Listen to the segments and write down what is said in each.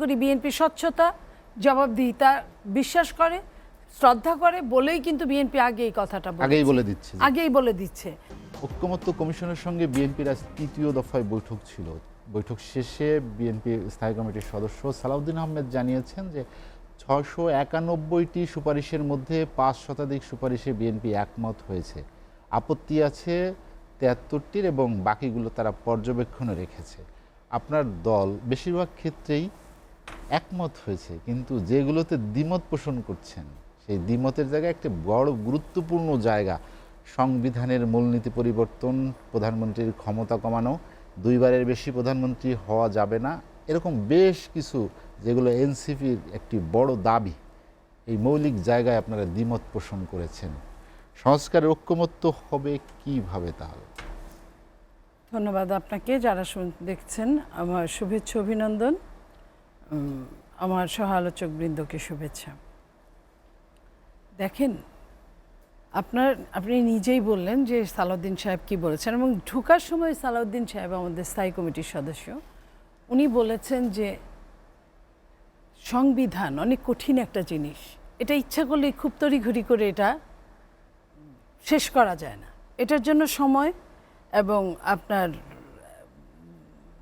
করি বিএনপি স্বচ্ছতা, জবাবদিহিতা বিশ্বাস করে, শ্রদ্ধা করে বলেই কিন্তু বিএনপি আগে এই কথাটা আগেই বলে দিচ্ছে। ঐক্যমত্য কমিশনের সঙ্গে বিএনপির আজ তৃতীয় দফায় বৈঠক ছিল। বৈঠক শেষে বিএনপি স্থায়ী কমিটির সদস্য সালাউদ্দিন আহমেদ জানিয়েছেন যে 691টি সুপারিশের মধ্যে 5% সুপারিশে বিএনপি একমত হয়েছে। আপত্তি আছে 73টির এবং বাকিগুলো তারা পর্যবেক্ষণে রেখেছে। আপনার দল বেশিরভাগ ক্ষেত্রেই একমত হয়েছে, কিন্তু যেগুলোতে দ্বিমত পোষণ করছেন সেই দ্বিমতের জায়গায় একটা বড় গুরুত্বপূর্ণ জায়গা সংবিধানের মূলনীতি পরিবর্তন, প্রধানমন্ত্রীর ক্ষমতা কমানো, 2 বারের বেশি প্রধানমন্ত্রী হওয়া যাবে না, এরকম বেশ কিছু যেগুলো এনসিপির একটি বড় দাবি। এই মৌলিক জায়গায় আপনারা দ্বিমত পোষণ করেছেন। সংস্কারের ঐক্যমত্য হবে কিভাবে তাহলে? ধন্যবাদ আপনাকে। যারা দেখছেন আমার শুভেচ্ছা অভিনন্দন, আমার সহ আলোচক বৃন্দকে শুভেচ্ছা। দেখেন, আপনি নিজেই বললেন যে সালাউদ্দিন সাহেব কি বলেছেন, এবং ঢোকার সময় সালাউদ্দিন সাহেব আমাদের স্থায়ী কমিটির সদস্য, উনি বলেছেন যে সংবিধান অনেক কঠিন একটা জিনিস, এটা ইচ্ছা করলে খুব তড়িঘড়ি করে এটা শেষ করা যায় না, এটার জন্য সময় এবং আপনার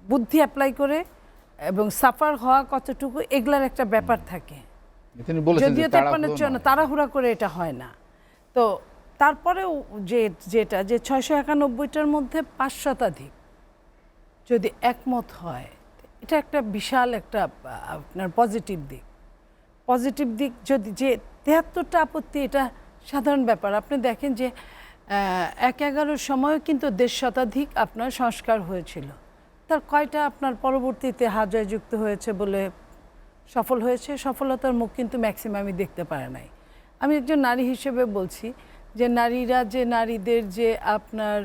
বুদ্ধি অ্যাপ্লাই করে এবং সাফার হওয়া কতটুকু এগুলার একটা ব্যাপার থাকে। যদিও তাড়াহুড়া করে এটা হয় না। তো তারপরেও যেটা 691টার মধ্যে 5% যদি একমত হয়, এটা একটা বিশাল একটা আপনার পজিটিভ দিক। যদি যে 73টা আপত্তি, এটা সাধারণ ব্যাপার। আপনি দেখেন যে 1/11 সময়ও কিন্তু 1.5 শতাধিক আপনার সংস্কার হয়েছিল, তার কয়টা আপনার পরবর্তীতে হাজায় যুক্ত হয়েছে বলে সফল হয়েছে? সফলতার মুখ কিন্তু ম্যাক্সিমামই দেখতে পারে নাই। আমি একজন নারী হিসেবে বলছি যে নারীদের যে আপনার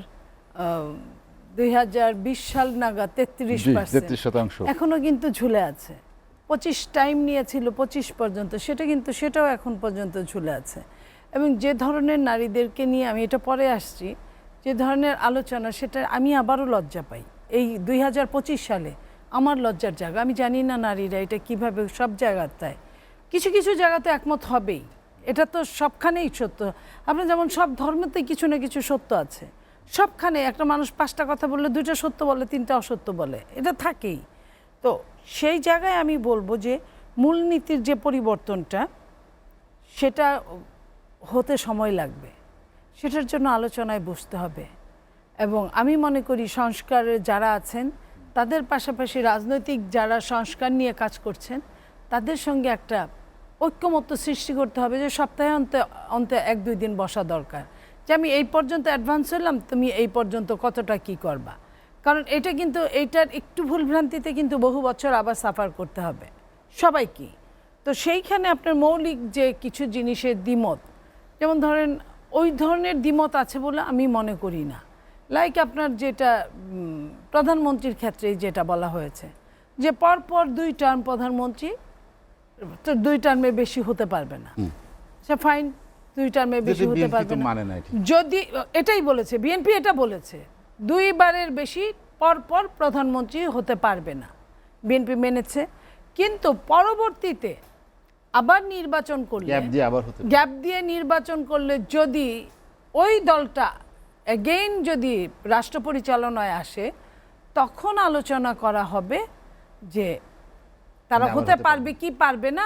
2020 সাল নাগাদ 33% এখনও কিন্তু ঝুলে আছে। 25 টাইম নিয়েছিল 25 পর্যন্ত, সেটাও এখন পর্যন্ত ঝুলে আছে। এবং যে ধরনের নারীদেরকে নিয়ে, আমি এটা পরে আসছি, যে ধরনের আলোচনা, সেটা আমি আবারও লজ্জা পাই। এই 2025 সালে আমার লজ্জার জায়গা। আমি জানি না নারীরা এটা কিভাবে সব জায়গায়, কিছু জায়গাতে একমত হবেই, এটা তো সবখানেই সত্য। আপনার যেমন সব ধর্মতেই কিছু না কিছু সত্য আছে, সবখানে একটা মানুষ 5টা কথা বললে 2টা সত্য বলে, 3টা অসত্য বলে, এটা থাকেই। তো সেই জায়গায় আমি বলবো যে মূলনীতির যে পরিবর্তনটা, সেটা হতে সময় লাগবে, সেটার জন্য আলোচনায় বসতে হবে। এবং আমি মনে করি সংস্কারের যারা আছেন, তাদের পাশাপাশি রাজনৈতিক যারা সংস্কার নিয়ে কাজ করছেন, তাদের সঙ্গে একটা ঐক্যমত্য সৃষ্টি করতে হবে যে সপ্তাহে অন্তে 1-2 দিন বসা দরকার, যে আমি এই পর্যন্ত অ্যাডভান্স হলাম, তুমি এই পর্যন্ত কতটা কি করবা। কারণ এটা কিন্তু এইটার একটু ভুলভ্রান্তিতে কিন্তু বহু বছর আবার সাফার করতে হবে সবাইকে। তো সেইখানে আপনার মৌলিক যে কিছু জিনিসের দ্বিমত, যেমন ধরেন ওই ধরনের দ্বিমত আছে বলে আমি মনে করি না। লাইক আপনার যেটা প্রধানমন্ত্রীর ক্ষেত্রে যেটা বলা হয়েছে যে পরপর 2 টার্ম প্রধানমন্ত্রী, তো 2 টার্মের বেশি হতে পারবে না, সে ফাইন, 2 টার্মের বেশি হতে পারবে না। যদি এটাই বলেছে বিএনপি, এটা বলেছে 2 বারের বেশি পরপর প্রধানমন্ত্রী হতে পারবে না, বিএনপি মেনেছে। কিন্তু পরবর্তীতে আবার নির্বাচন করলে, গ্যাপ দিয়ে নির্বাচন করলে, যদি ওই দলটা এগেইন যদি রাষ্ট্র পরিচালনায় আসে, তখন আলোচনা করা হবে যে তারা হতে পারবে কি পারবে না।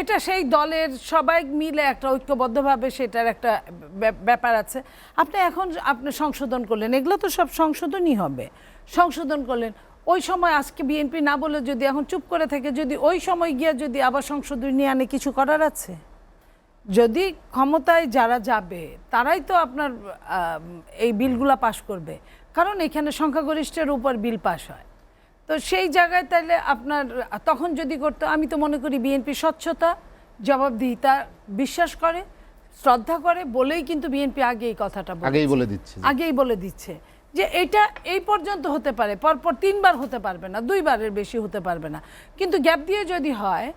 এটা সেই দলের সবাই মিলে একটা ঐক্যবদ্ধভাবে সেটার একটা ব্যাপার আছে। আপনি সংশোধন করলেন, এগুলো তো সব সংশোধনই হবে, সংশোধন করলেন। ওই সময় আজকে বিএনপি না বলে যদি এখন চুপ করে থাকে, যদি ওই সময় গিয়ে যদি আবার সংশোধন নিয়ে আনে, কিছু করার আছে? যদি ক্ষমতায় যারা যাবে তারাই তো আপনার এই বিলগুলা পাশ করবে, কারণ এখানে সংখ্যাগরিষ্ঠের উপর বিল পাশ হয়। তো সেই জায়গায় তাহলে আপনার তখন যদি করতে, আমি তো মনে করি বিএনপি স্বচ্ছতা, জবাবদিহিতা বিশ্বাস করে, শ্রদ্ধা করে বলেই কিন্তু বিএনপি আগে এই কথাটা আগেই বলে দিচ্ছে যে এটা এই পর্যন্ত হতে পারে, পরপর 3 বার হতে পারবে না, 2 বারের বেশি হতে পারবে না। কিন্তু গ্যাপ দিয়ে যদি হয়,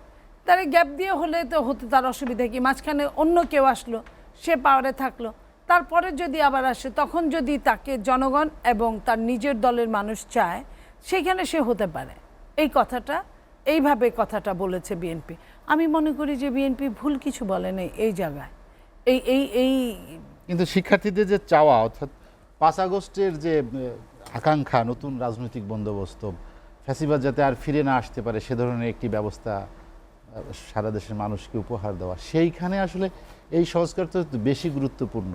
তাহলে গ্যাপ দিয়ে হলে তো হতে তার অসুবিধা কি? মাঝখানে অন্য কেউ আসলো, সে পাওয়ারে থাকলো, তারপরে যদি আবার আসে, তখন যদি তাকে জনগণ এবং তার নিজের দলের মানুষ চায়, সেখানে সে হতে পারে। এই কথাটা এইভাবে কথাটা বলেছে বিএনপি। আমি মনে করি যে বিএনপি ভুল কিছু বলে নাই এই জায়গায়। এই এই এই কিন্তু শিক্ষার্থীদের যে চাওয়া, অর্থাৎ 5 আগস্টের যে আকাঙ্ক্ষা, নতুন রাজনৈতিক বন্দোবস্ত, ফ্যাসিবাদ যাতে আর ফিরে না আসতে পারে সে ধরনের একটি ব্যবস্থা সারা দেশের মানুষকে উপহার দেওয়া, সেইখানে আসলে এই সংস্কার তো বেশি গুরুত্বপূর্ণ,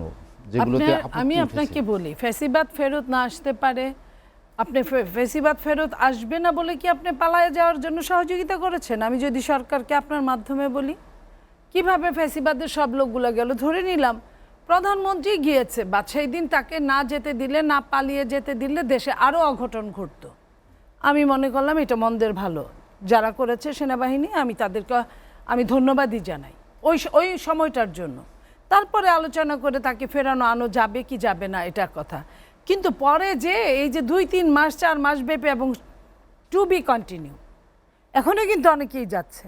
যেগুলোতে আমি আপনাকে বলি ফ্যাসিবাদ ফেরত না আসতে পারে। আপনি ফ্যাসিবাদ ফেরত আসবে না বলে কি আপনি পালায়ে যাওয়ার জন্য সহযোগিতা করেছেন? আমি যদি সরকারকে আপনার মাধ্যমে বলি, কিভাবে ফ্যাসিবাদের সব লোকগুলো গেল? ধরে নিলাম প্রধানমন্ত্রী গিয়েছে, বাদশাহী দিন তাকে না যেতে দিলে, না পালিয়ে যেতে দিলে দেশে আরও অঘটন ঘটতো। আমি মনে করলাম এটা মন্দের ভালো যারা করেছে সেনাবাহিনী, আমি তাদেরকে আমি ধন্যবাদই জানাই ওই সময়টার জন্য। তারপরে আলোচনা করে তাকে ফেরানো আনো যাবে কি যাবে না এটার কথা। কিন্তু পরে যে এই যে 2-3 মাস 4 মাস ব্যাপী এবং টু বি কন্টিনিউ, এখনও কিন্তু অনেকেই যাচ্ছে।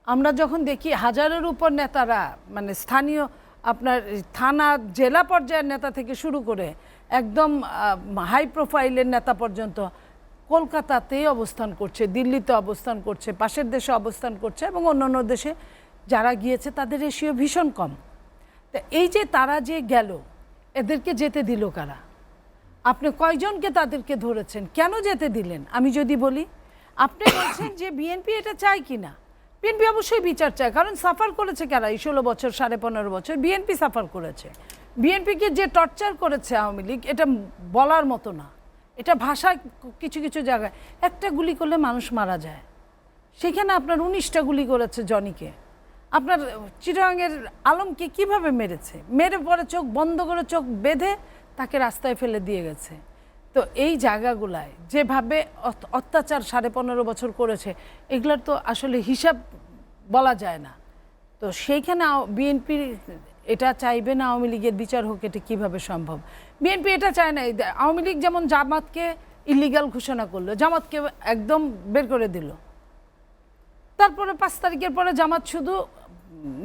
আমরা যখন দেখি হাজারের উপর নেতারা, মানে স্থানীয় আপনার থানা জেলা পর্যায়ের নেতা থেকে শুরু করে একদম হাই প্রোফাইলের নেতা পর্যন্ত কলকাতাতেই অবস্থান করছে, দিল্লিতে অবস্থান করছে, পাশের দেশে অবস্থান করছে, এবং অন্যান্য দেশে যারা গিয়েছে তাদের রেশিও ভীষণ কম। তা এই যে তারা যে গেল, এদেরকে যেতে দিল কারা? আপনি কয়জনকে তাদেরকে ধরেছেন? কেন যেতে দিলেন? আমি যদি বলি, আপনি বলছেন যে বিএনপি এটা চায় কি না। বিএনপি অবশ্যই বিচার চায়, কারণ সাফার করেছে কারা? 16 বছর 15.5 বছর বিএনপি সাফার করেছে। বিএনপিকে যে টর্চার করেছে আওয়ামী লীগ, এটা বলার মতো না। এটা ভাষায় কিছু কিছু জায়গায় একটা গুলি করলে মানুষ মারা যায়, সেখানে আপনার 19টা গুলি করেছে জনিকে। আপনার চিটাগাংয়ের আলমকে কিভাবে মেরেছে, মেরে পরে চোখ বন্ধ করে চোখ বেঁধে তাকে রাস্তায় ফেলে দিয়ে গেছে। তো এই জায়গাগুলায় যেভাবে অত্যাচার 15.5 বছর করেছে, এগুলার তো আসলে হিসাব বলা যায় না। তো সেইখানে বিএনপি এটা চাইবে না আওয়ামী লীগের বিচার হোক, এটা কীভাবে সম্ভব? বিএনপি এটা চায় না। আওয়ামী লীগ যেমন জামাতকে ইলিগাল ঘোষণা করলো, জামাতকে একদম বের করে দিল। তারপরে 5 তারিখের পরে জামাত শুধু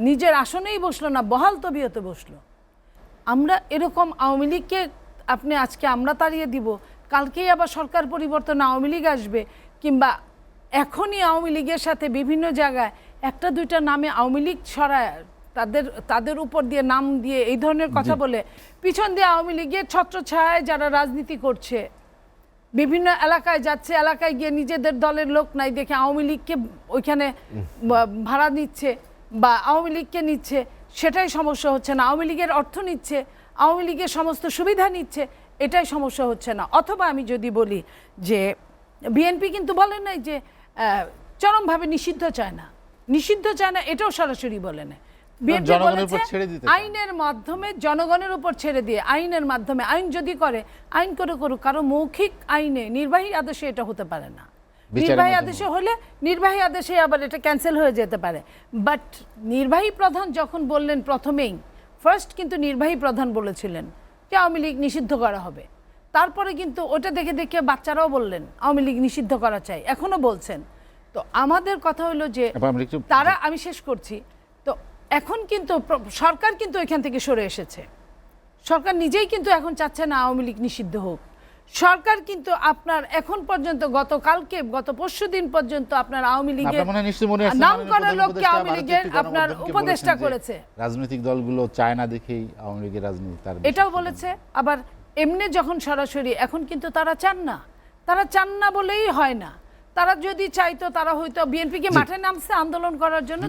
নিজের আসনেই বসলো না, বহাল তবিয়তে বসলো। আমরা এরকম আওয়ামী লীগকে আপনি আজকে আমরা তাড়িয়ে দিব, কালকেই আবার সরকার পরিবর্তন আওয়ামী লীগ আসবে, কিংবা এখনই আওয়ামী লীগের সাথে বিভিন্ন জায়গায় 1-2টা নামে আওয়ামী লীগ ছড়ায়, তাদের উপর দিয়ে নাম দিয়ে এই ধরনের কথা বলে পিছন দিয়ে আওয়ামী লীগের ছত্রছায়ায় যারা রাজনীতি করছে, বিভিন্ন এলাকায় যাচ্ছে, এলাকায় গিয়ে নিজেদের দলের লোক নাই দেখে আওয়ামী লীগকে ওইখানে ভাড়া নিচ্ছে বা আওয়ামী লীগকে নিচ্ছে, সেটাই সমস্যা হচ্ছে না। আওয়ামী লীগের অর্থ নিচ্ছে, আওয়ামী লীগের সমস্ত সুবিধা নিচ্ছে, এটাই সমস্যা হচ্ছে না। অথবা আমি যদি বলি যে বিএনপি কিন্তু বলে নাই যে চরমভাবে নিষিদ্ধ চায় না, নিষিদ্ধ চায় না, এটাও সরাসরি বলে না। বিএনপি বলেছে আইনের মাধ্যমে জনগণের উপর ছেড়ে দিয়ে, আইনের মাধ্যমে, আইন যদি করে আইন করে করুক, কারো মৌখিক আইনে নির্বাহী আদেশে এটা হতে পারে না। নির্বাহী আদেশে হলে নির্বাহী আদেশে আবার এটা ক্যান্সেল হয়ে যেতে পারে। বাট নির্বাহী প্রধান যখন বললেন প্রথমেই, ফার্স্ট কিন্তু নির্বাহী প্রধান বলেছিলেন যে আওয়ামী লীগ নিষিদ্ধ করা হবে। তারপরে কিন্তু ওটা দেখে দেখে বাচ্চারাও বললেন আওয়ামী লীগ নিষিদ্ধ করা চাই, এখনো বলছেন। তো আমাদের কথা হলো যে তারা, আমি শেষ করছি, তো এখন কিন্তু সরকার কিন্তু এখান থেকে সরে এসেছে। সরকার নিজেই কিন্তু এখন চাচ্ছে না আওয়ামী লীগ নিষিদ্ধ হোক। সরকার কিন্তু আপনার এখন পর্যন্ত গতকালকে গত পরশুদিন পর্যন্ত আপনার আওয়ামী লীগের নাম করা লোককে আওয়ামী লীগের আপনার উপদেষ্টা করেছে। রাজনৈতিক দলগুলো চায় না দেখেই আওয়ামী লীগের রাজনীতি এটাও বলেছে। আবার এমনি যখন সরাসরি এখন কিন্তু তারা চান না, তারা চান না বলেই হয় না। তারা যদি চাইতো তারা হয়তো বিএনপিকে মাঠে নামছে আন্দোলন করার জন্য।